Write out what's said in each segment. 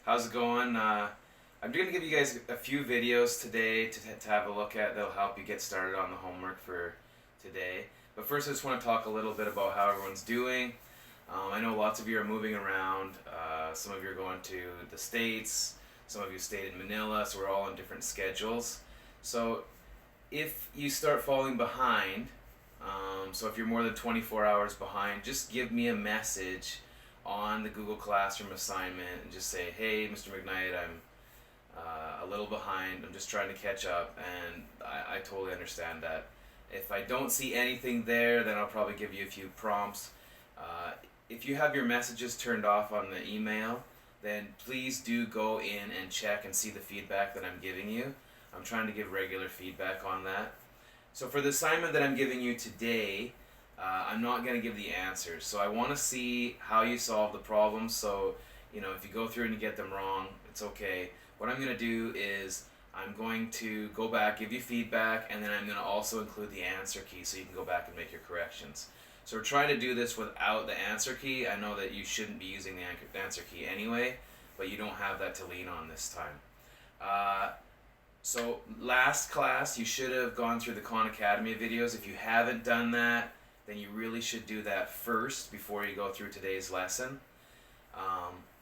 How's it going? I'm going to give you guys a few videos today to have a look at that'll help you get started on the homework for today. But first, I just want to talk a little bit about how everyone's doing. I know lots of you are moving around. Some of you are going to the States. Some of you stayed in Manila, so we're all on different schedules. So if you start falling behind, so if you're more than 24 hours behind, just give me a message on the Google Classroom assignment and just say, hey, Mr. McKnight, I'm a little behind. I'm just trying to catch up, and I totally understand that. If I don't see anything there, then I'll probably give you a few prompts. If you have your messages turned off on the email, then please do go in and check and see the feedback that I'm giving you. I'm trying to give regular feedback on that. So for the assignment that I'm giving you today, I'm not going to give the answers. So I want to see how you solve the problems. So, if you go through and you get them wrong, it's okay. What I'm going to do is I'm going to go back, give you feedback, and then I'm going to also include the answer key so you can go back and make your corrections. So we're trying to do this without the answer key. I know that you shouldn't be using the answer key anyway, but you don't have that to lean on this time. So last class, you should have gone through the Khan Academy videos. If you haven't done that, then you really should do that first before you go through today's lesson.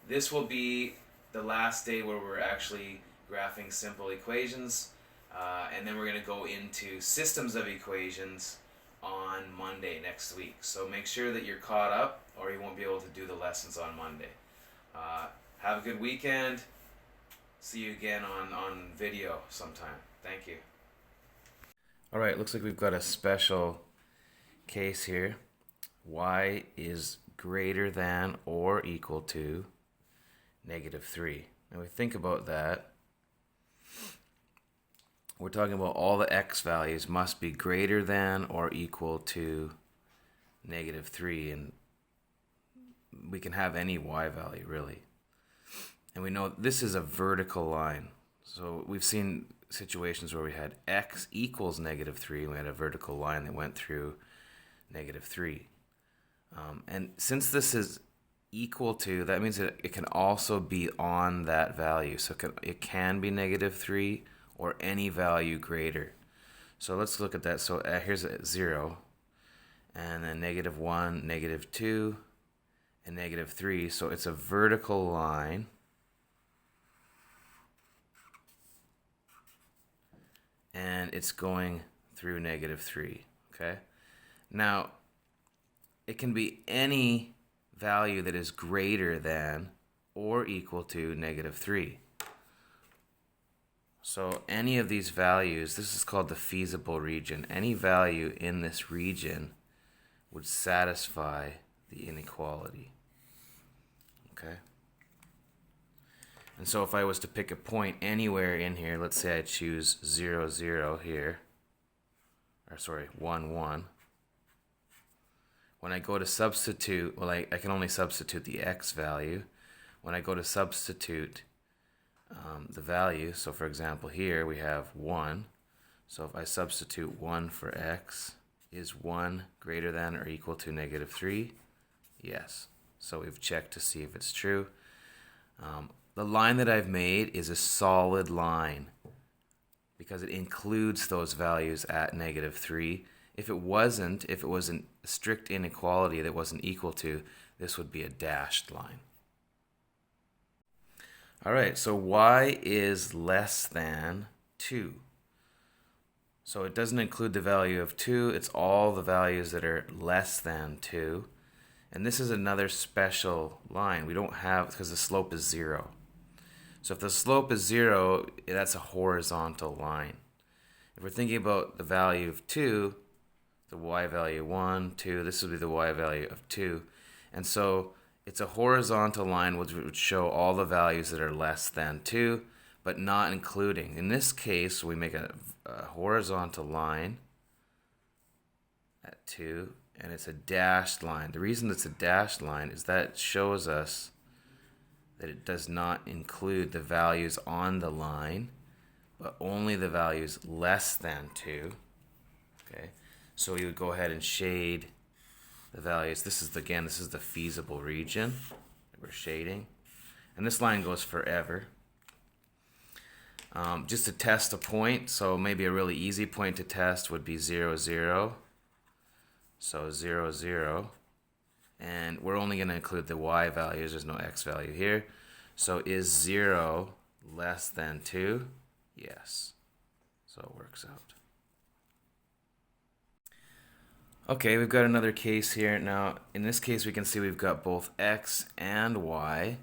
This will be the last day where we're actually graphing simple equations, and then we're going to go into systems of equations on Monday next week. So make sure that you're caught up, or you won't be able to do the lessons on Monday. Have a good weekend. See you again on video sometime. Thank you. Alright, looks like we've got a special case here. Y is greater than or equal to -3. Now we think about that. We're talking about all the x values must be greater than or equal to -3, and we can have any y value really. And we know this is a vertical line. So we've seen situations where we had x equals -3, and we had a vertical line that went through -3. And since this is equal to, that means that it can also be on that value. So it can be -3 or any value greater. So let's look at that. So here's a 0, and then -1, -2, and -3. So it's a vertical line. And it's going through -3, okay? Now, it can be any value that is greater than or equal to -3. So any of these values, this is called the feasible region. Any value in this region would satisfy the inequality, okay? And so if I was to pick a point anywhere in here, let's say I choose 0, 0 here, or sorry, 1, 1. When I go to substitute, well, I can only substitute the x value. When I go to substitute the value, so for example here we have 1. So if I substitute 1 for x, is 1 greater than or equal to -3? Yes. So we've checked to see if it's true. The line that I've made is a solid line because it includes those values at -3. If it was a strict inequality that wasn't equal to, this would be a dashed line. All right, so y is less than 2. So it doesn't include the value of 2. It's all the values that are less than 2. And this is another special line. We don't have, because the slope is 0. So if the slope is 0, that's a horizontal line. If we're thinking about the value of 2, the y value 1, 2, this would be the y value of 2. And so it's a horizontal line which would show all the values that are less than 2, but not including. In this case, we make a horizontal line at 2, and it's a dashed line. The reason it's a dashed line is that it shows us that it does not include the values on the line, but only the values less than 2. Okay, so we would go ahead and shade the values. This is the feasible region that we're shading. And this line goes forever. Just to test a point, so maybe a really easy point to test would be 0, 0. So 0, 0. And we're only going to include the y values. There's no x value here. So is 0 less than 2? Yes. So it works out. Okay, we've got another case here. Now, in this case, we can see we've got both x and y.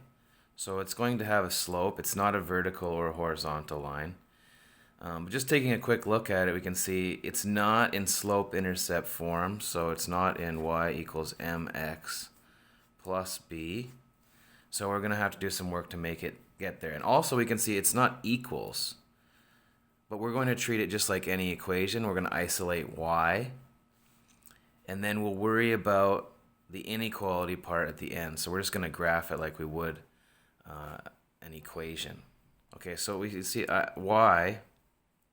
So it's going to have a slope. It's not a vertical or a horizontal line. But just taking a quick look at it, we can see it's not in slope-intercept form. So it's not in y equals mx plus b. So we're going to have to do some work to make it get there. And also we can see it's not equals. But we're going to treat it just like any equation. We're going to isolate y. And then we'll worry about the inequality part at the end. So we're just going to graph it like we would an equation. Okay, so we see y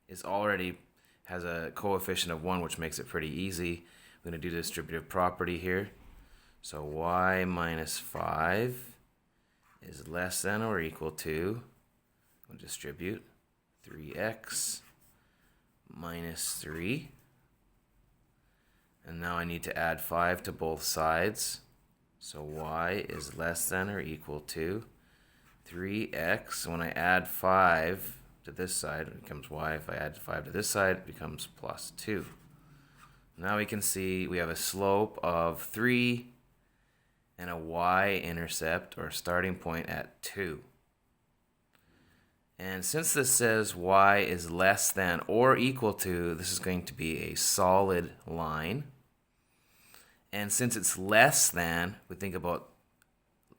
is already has a coefficient of 1, which makes it pretty easy. We're going to do the distributive property here. So y minus 5 is less than or equal to, we'll distribute 3x minus 3. And now I need to add 5 to both sides. So y is less than or equal to 3x. When I add 5 to this side, it becomes y. If I add 5 to this side, it becomes plus 2. Now we can see we have a slope of 3 and a y-intercept or starting point at 2. And since this says y is less than or equal to, this is going to be a solid line. And since it's less than, we think about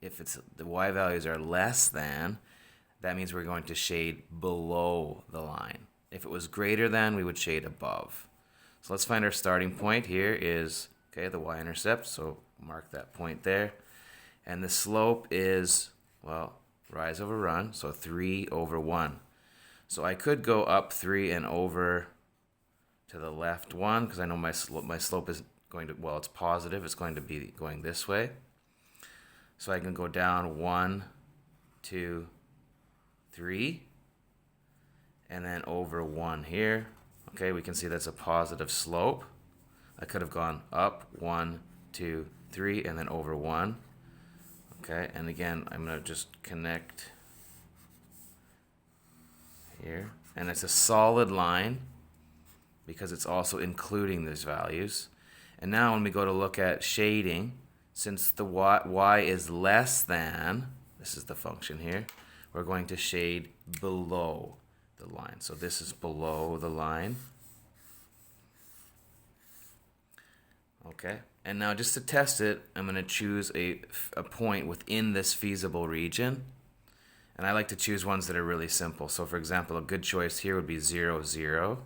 if it's the y values are less than, that means we're going to shade below the line. If it was greater than, we would shade above. So let's find our starting point. Here is, okay, the y-intercept, so mark that point there. And the slope is, well, rise over run, so 3 over 1. So I could go up 3 and over to the left 1, because I know my slope is going to, well, it's positive. It's going to be going this way. So I can go down 1, 2, 3, and then over 1 here. Okay, we can see that's a positive slope. I could have gone up 1, 2, 3, and then over 1. Okay, and again, I'm going to just connect here. And it's a solid line because it's also including these values. And now when we go to look at shading, since the y is less than, this is the function here, we're going to shade below the line. So this is below the line. Okay, and now just to test it, I'm going to choose a point within this feasible region. And I like to choose ones that are really simple. So for example, a good choice here would be 0, 0.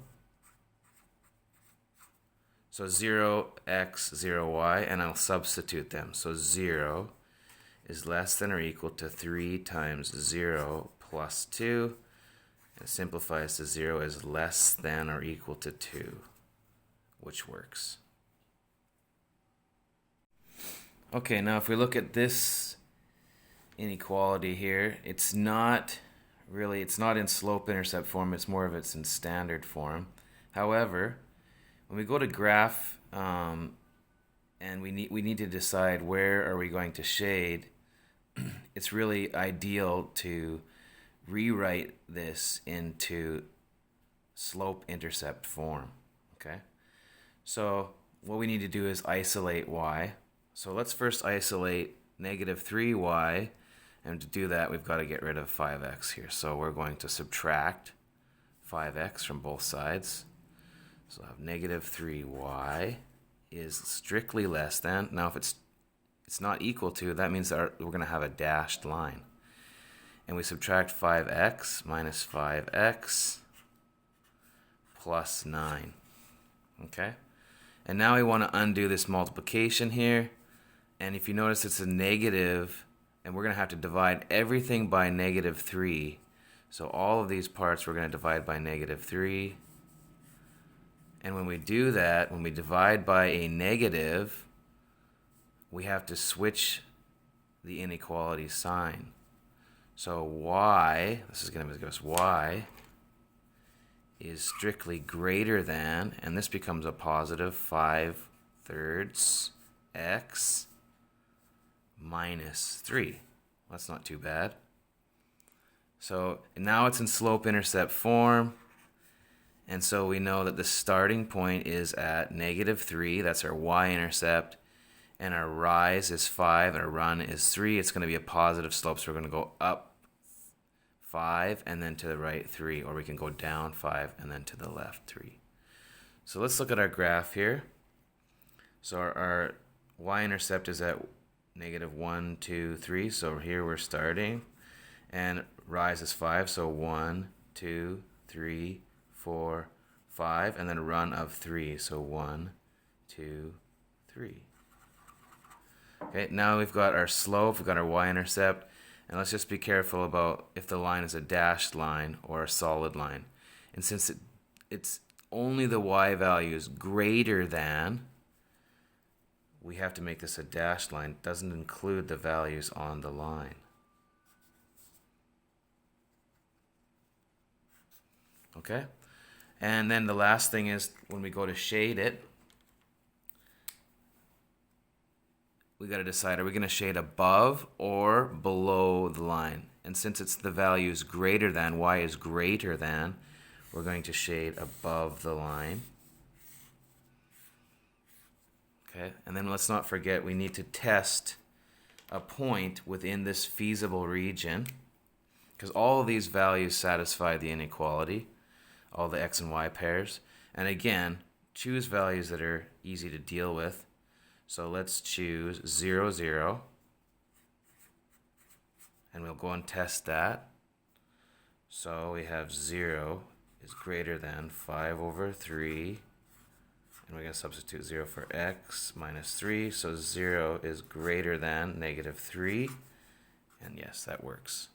So 0x, 0y, and I'll substitute them. So 0 is less than or equal to 3 times 0 plus 2. And it simplifies to 0 is less than or equal to 2, which works. Okay, now if we look at this inequality here, it's not in slope-intercept form, it's more of it's in standard form. However, when we go to graph and we need to decide where are we going to shade, it's really ideal to rewrite this into slope-intercept form. Okay, so what we need to do is isolate y. So let's first isolate negative 3y, and to do that we've got to get rid of 5x here. So we're going to subtract 5x from both sides. So I have negative 3y is strictly less than. Now if it's not equal to, that means that we're going to have a dashed line. And we subtract 5x minus 5x plus 9. Okay? And now we want to undo this multiplication here. And if you notice, it's a negative, and we're going to have to divide everything by negative 3. So all of these parts we're going to divide by negative 3. And when we do that, when we divide by a negative, we have to switch the inequality sign. So y, this is going to give us y is strictly greater than, and this becomes a positive 5/3 x minus 3. That's not too bad. So now it's in slope-intercept form, and so we know that the starting point is at -3. That's our y-intercept, and our rise is 5, and our run is 3. It's going to be a positive slope, so we're going to go up 5 and then to the right 3, or we can go down 5 and then to the left 3. So let's look at our graph here. So our y-intercept is at -1, 2, 3. So here we're starting, and rise is 5. So 1, 2, 3, 4, 5, and then a run of 3. So 1, 2, 3. Okay, now we've got our slope, we've got our y-intercept, and let's just be careful about if the line is a dashed line or a solid line. And since it's only the y values greater than, we have to make this a dashed line. It doesn't include the values on the line. Okay? And then the last thing is when we go to shade it, we got to decide, are we going to shade above or below the line? And since it's the values greater than, y is greater than, we're going to shade above the line. Okay, and then let's not forget we need to test a point within this feasible region, because all of these values satisfy the inequality, all the x and y pairs. And again, choose values that are easy to deal with. So let's choose 0, 0, and we'll go and test that. So we have 0 is greater than 5/3, and we're going to substitute 0 for x minus 3. So 0 is greater than -3, and yes, that works.